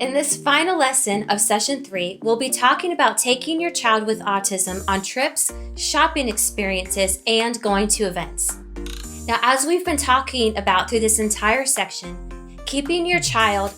In this final lesson of Session 3, we'll be talking about taking your child with autism on trips, shopping experiences, and going to events. Now, as we've been talking about through this entire section, keeping your child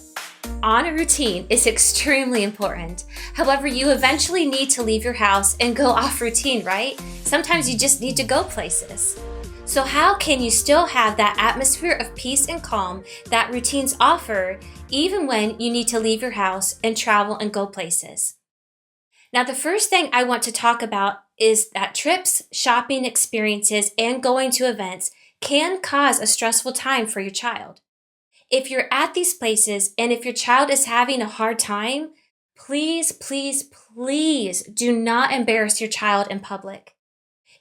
on a routine is extremely important. However, you eventually need to leave your house and go off routine, right? Sometimes you just need to go places. So how can you still have that atmosphere of peace and calm that routines offer, even when you need to leave your house and travel and go places? Now, the first thing I want to talk about is that trips, shopping experiences, and going to events can cause a stressful time for your child. If you're at these places and if your child is having a hard time, please, please, please do not embarrass your child in public.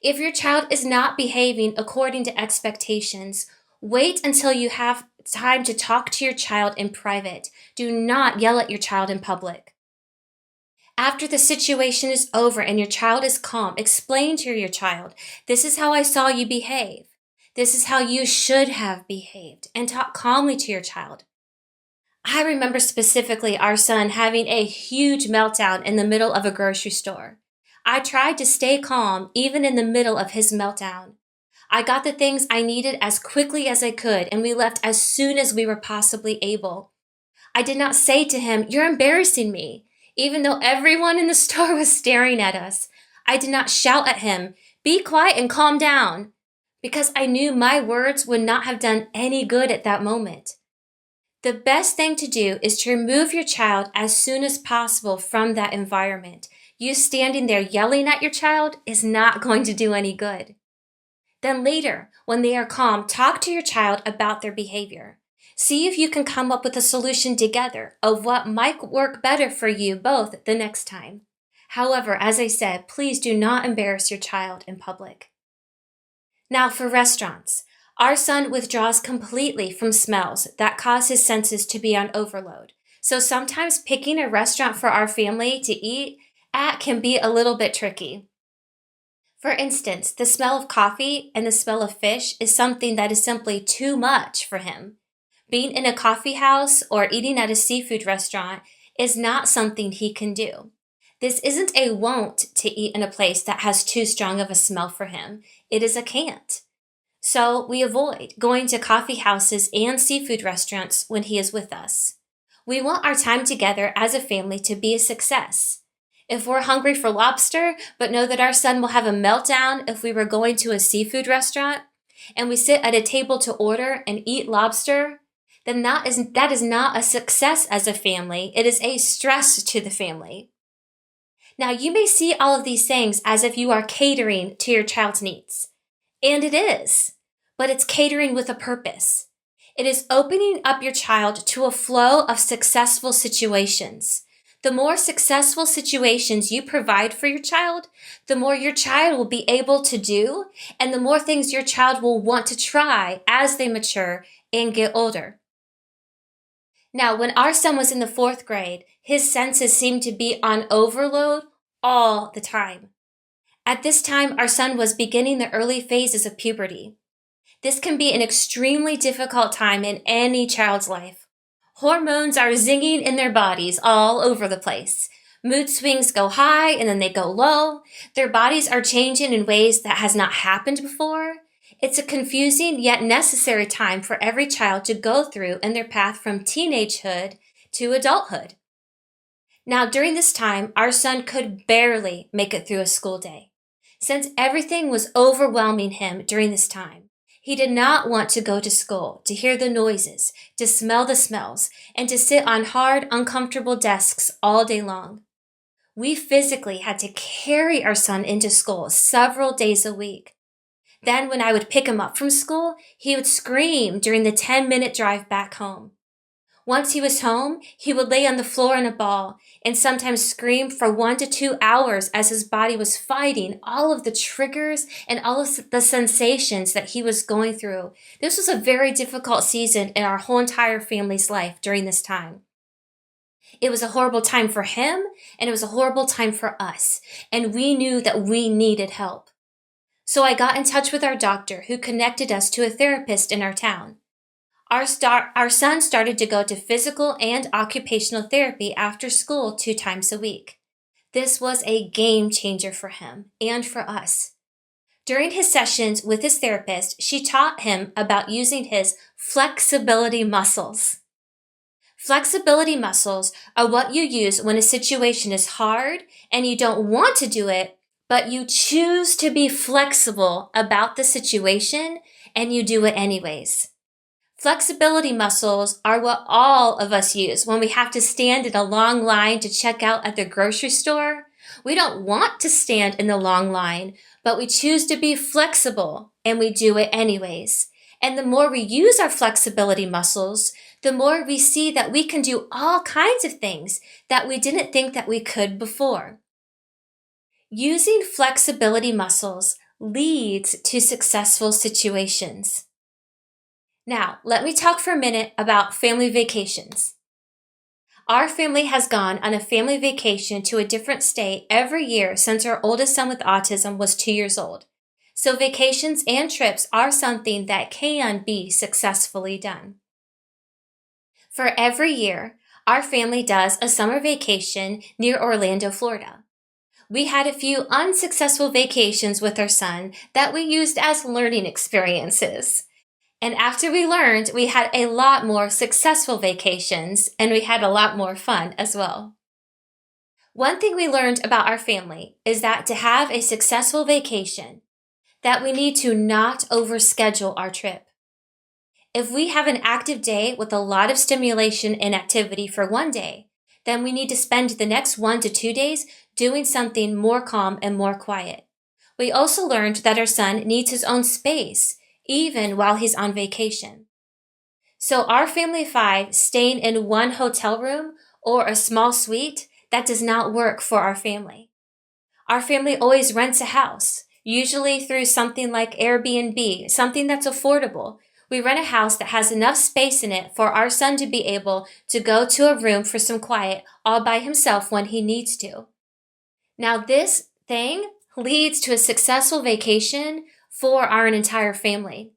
If your child is not behaving according to expectations, wait until you have time to talk to your child in private. Do not yell at your child in public. After the situation is over and your child is calm, explain to your child, "This is how I saw you behave. This is how you should have behaved," and talk calmly to your child. I remember specifically our son having a huge meltdown in the middle of a grocery store. I tried to stay calm even in the middle of his meltdown. I got the things I needed as quickly as I could, and we left as soon as we were possibly able. I did not say to him, "You're embarrassing me," even though everyone in the store was staring at us. I did not shout at him, "Be quiet and calm down," because I knew my words would not have done any good at that moment. The best thing to do is to remove your child as soon as possible from that environment. You standing there yelling at your child is not going to do any good. Then later, when they are calm, talk to your child about their behavior. See if you can come up with a solution together of what might work better for you both the next time. However, as I said, please do not embarrass your child in public. Now for restaurants. Our son withdraws completely from smells that cause his senses to be on overload. So sometimes picking a restaurant for our family to eat at can be a little bit tricky. For instance, the smell of coffee and the smell of fish is something that is simply too much for him. Being in a coffee house or eating at a seafood restaurant is not something he can do. This isn't a won't to eat in a place that has too strong of a smell for him. It is a can't. So we avoid going to coffee houses and seafood restaurants when he is with us. We want our time together as a family to be a success. If we're hungry for lobster, but know that our son will have a meltdown if we were going to a seafood restaurant, and we sit at a table to order and eat lobster, then that is not a success as a family. It is a stress to the family. Now, you may see all of these things as if you are catering to your child's needs. And it is, but it's catering with a purpose. It is opening up your child to a flow of successful situations. The more successful situations you provide for your child, the more your child will be able to do, and the more things your child will want to try as they mature and get older. Now, when our son was in the 4th grade, his senses seemed to be on overload all the time. At this time, our son was beginning the early phases of puberty. This can be an extremely difficult time in any child's life. Hormones are zinging in their bodies all over the place. Mood swings go high and then they go low. Their bodies are changing in ways that has not happened before. It's a confusing yet necessary time for every child to go through in their path from teenagehood to adulthood. Now, during this time, our son could barely make it through a school day. Since everything was overwhelming him during this time, he did not want to go to school, to hear the noises, to smell the smells, and to sit on hard, uncomfortable desks all day long. We physically had to carry our son into school several days a week. Then when I would pick him up from school, he would scream during the 10-minute drive back home. Once he was home, he would lay on the floor in a ball and sometimes scream for 1 to 2 hours as his body was fighting all of the triggers and all of the sensations that he was going through. This was a very difficult season in our whole entire family's life during this time. It was a horrible time for him, and it was a horrible time for us, and we knew that we needed help. So I got in touch with our doctor, who connected us to a therapist in our town. Our son started to go to physical and occupational therapy after school 2 times a week. This was a game changer for him and for us. During his sessions with his therapist, she taught him about using his flexibility muscles. Flexibility muscles are what you use when a situation is hard and you don't want to do it, but you choose to be flexible about the situation and you do it anyways. Flexibility muscles are what all of us use when we have to stand in a long line to check out at the grocery store. We don't want to stand in the long line, but we choose to be flexible and we do it anyways. And the more we use our flexibility muscles, the more we see that we can do all kinds of things that we didn't think that we could before. Using flexibility muscles leads to successful situations. Now, let me talk for a minute about family vacations. Our family has gone on a family vacation to a different state every year since our oldest son with autism was 2 years old. So vacations and trips are something that can be successfully done. For every year, our family does a summer vacation near Orlando, Florida. We had a few unsuccessful vacations with our son that we used as learning experiences. And after we learned, we had a lot more successful vacations and we had a lot more fun as well. One thing we learned about our family is that to have a successful vacation, that we need to not overschedule our trip. If we have an active day with a lot of stimulation and activity for one day, then we need to spend the next 1 to 2 days doing something more calm and more quiet. We also learned that our son needs his own space, even while he's on vacation. So our family of 5 staying in one hotel room or a small suite, that does not work for our family. Our family always rents a house, usually through something like Airbnb, something that's affordable. We rent a house that has enough space in it for our son to be able to go to a room for some quiet all by himself when he needs to. Now this thing leads to a successful vacation for our entire family.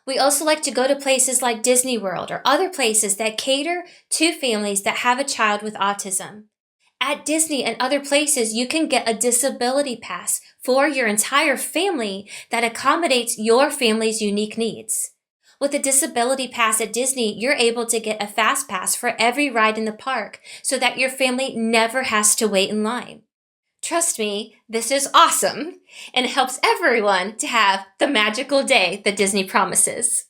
We also like to go to places like Disney World or other places that cater to families that have a child with autism. At Disney and other places, you can get a disability pass for your entire family that accommodates your family's unique needs. With a disability pass at Disney, you're able to get a fast pass for every ride in the park so that your family never has to wait in line. Trust me, this is awesome, and it helps everyone to have the magical day that Disney promises.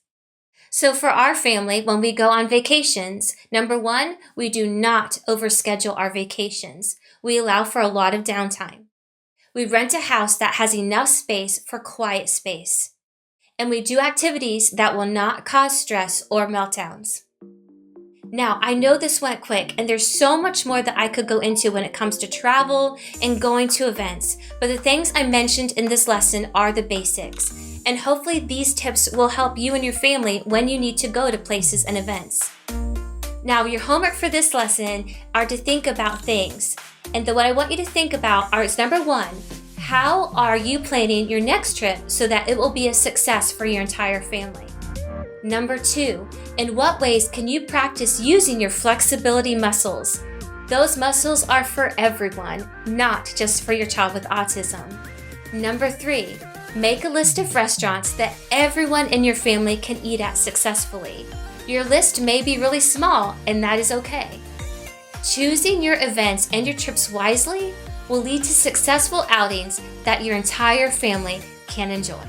So for our family, when we go on vacations, number 1, we do not overschedule our vacations. We allow for a lot of downtime. We rent a house that has enough space for quiet space. And we do activities that will not cause stress or meltdowns. Now, I know this went quick, and there's so much more that I could go into when it comes to travel and going to events, but the things I mentioned in this lesson are the basics, and hopefully these tips will help you and your family when you need to go to places and events. Now, your homework for this lesson are to think about things, and what I want you to think about is number 1, how are you planning your next trip so that it will be a success for your entire family? Number 2, in what ways can you practice using your flexibility muscles? Those muscles are for everyone, not just for your child with autism. Number 3, make a list of restaurants that everyone in your family can eat at successfully. Your list may be really small, and that is okay. Choosing your events and your trips wisely will lead to successful outings that your entire family can enjoy.